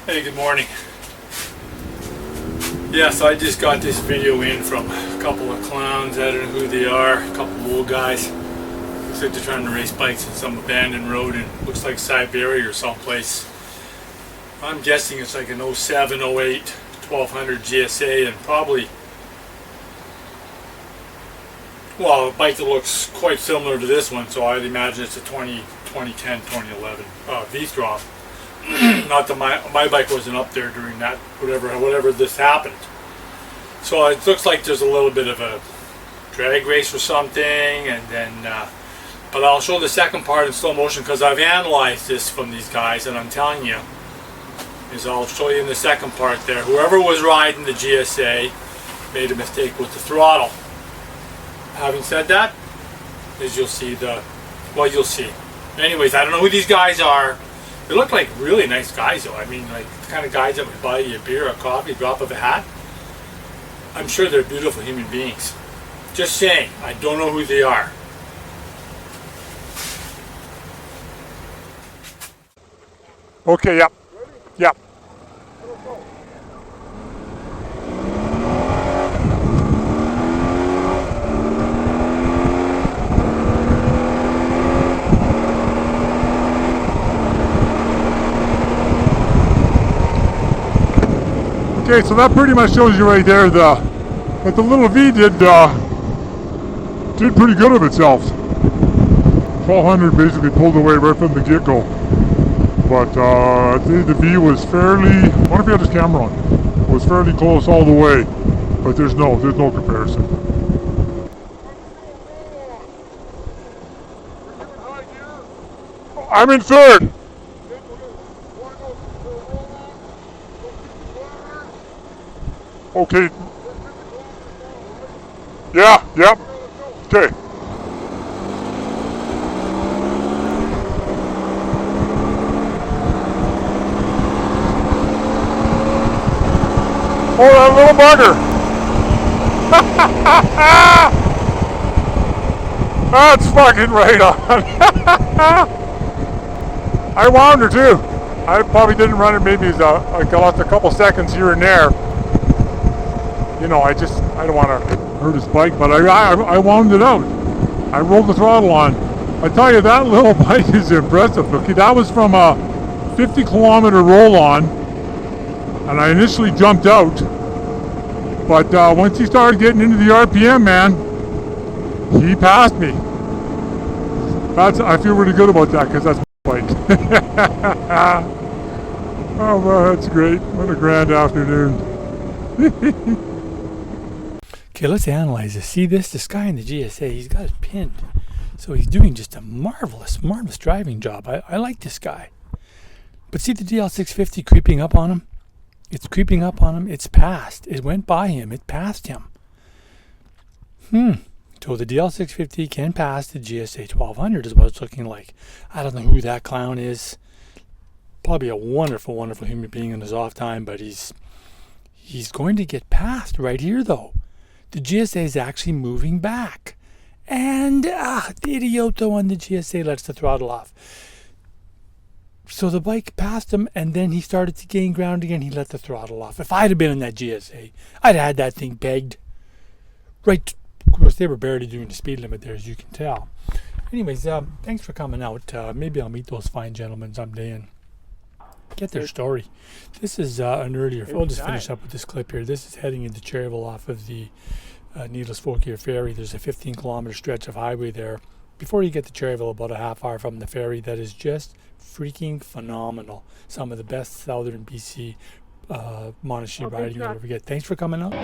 Hey, good morning. Yes, I just got this video in from a couple of clowns. I don't know who they are, a couple of old guys. Looks like they're trying to race bikes in some abandoned road in, looks like Siberia or someplace. I'm guessing it's like an 07, 08, 1200 GSA and probably, well, a bike that looks quite similar to this one, so I'd imagine it's a 2010, 2011 Vstrom. Not that my bike wasn't up there during that, whatever this happened. So it looks like there's a little bit of a drag race or something, and then, but I'll show the second part in slow motion because I've analyzed this from these guys, and I'm telling you, is I'll show you in the second part there. Whoever was riding the GSA made a mistake with the throttle. Having said that, as you'll see you'll see. Anyways, I don't know who these guys are. They look like really nice guys though. I mean, like the kind of guys that would buy you a beer, a coffee, drop of a hat. I'm sure they're beautiful human beings. Just saying, I don't know who they are. Okay, yep. Yep. Okay, so that pretty much shows you right there that the little V did pretty good of itself. 1200 basically pulled away right from the get-go. But the V was fairly, I wonder if you had this camera on, was fairly close all the way. But there's no comparison. I'm in third. Okay. Yeah, yep. Okay. Oh, that little bugger. That's fucking right on. I wound her too. I probably didn't run it maybe I got a couple seconds here and there. You know, I don't want to hurt his bike, but I wound it out. I rolled the throttle on. I tell you, that little bike is impressive. Okay, that was from a 50-kilometer roll on, and I initially jumped out. But once he started getting into the RPM, man, he passed me. I feel really good about that because that's my bike. Oh, well, that's great. What a grand afternoon. Okay, let's analyze this. See this guy in the GSA, he's got it pinned. So he's doing just a marvelous driving job. I like this guy. But see the DL650 creeping up on him? It's creeping up on him. It's passed. It went by him. It passed him. So the DL650 can pass the GSA 1200 is what it's looking like. I don't know who that clown is. Probably a wonderful human being in his off time, but he's going to get passed right here though. The GSA is actually moving back. And the idioto on the GSA lets the throttle off. So the bike passed him, and then he started to gain ground again. He let the throttle off. If I'd have been in that GSA, I'd have had that thing pegged. Right, of course, they were barely doing the speed limit there, as you can tell. Anyways, thanks for coming out. Maybe I'll meet those fine gentlemen someday and get their story. This is an earlier. We'll just finish up with this clip here. This is heading into Cherryville off of the Needless Fauquier Ferry. There's a 15-kilometer stretch of highway there. Before you get to Cherryville, about a half hour from the ferry, that is just freaking phenomenal. Some of the best southern BC monastery riding you'll ever get. Thanks for coming out.